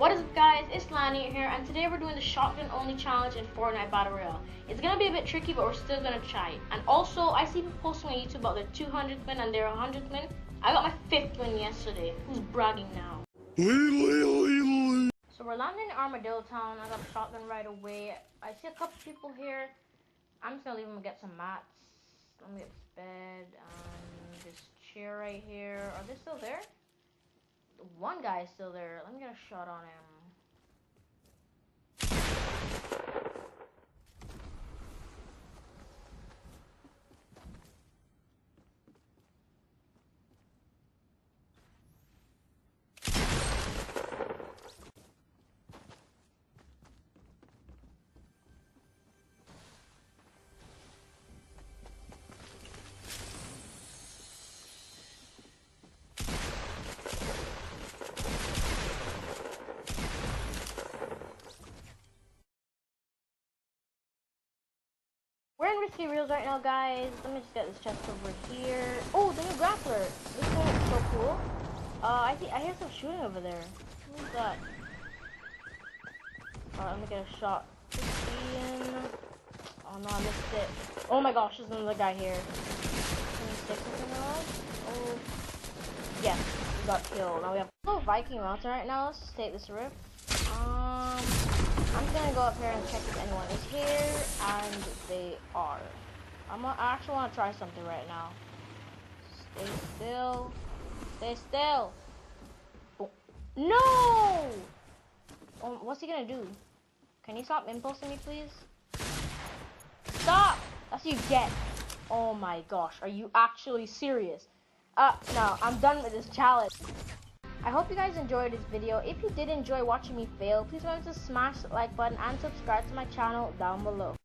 What is up guys, it's Lani here, and today we're doing the shotgun only challenge in Fortnite Battle Royale. It's gonna be a bit tricky, but we're still gonna try it. And also, I see people posting on YouTube about their 200th win and their 100th win. I got my 5th win yesterday. Who's bragging now? So we're landing in Armadillo Town. I got a shotgun right away. I see a couple people here. I'm just gonna leave them and get some mats. Let me get this bed and this chair right here. Are they still there? One guy is still there. Let me get a shot on him. We're in Risky Reels right now, guys. Let me just get this chest over here. Oh, the new grappler. This one is so cool. I hear some shooting over there. Who's that? Alright, let me get a shot. 15. Oh no, I missed it. Oh my gosh, there's another guy here. 26 or something else? Oh. Yes, we got killed. Now we have Viking Mountain right now. Let's just take this rift. I'm just gonna go up here and check if anyone is here, and they are. I actually want to try something right now. Stay still. Stay still. Oh. No! Oh, what's he gonna do? Can you stop impulsing me, please? Stop! That's what you get. Oh my gosh, are you actually serious? No, I'm done with this challenge. I hope you guys enjoyed this video. If you did enjoy watching me fail, please remember to smash the like button and subscribe to my channel down below.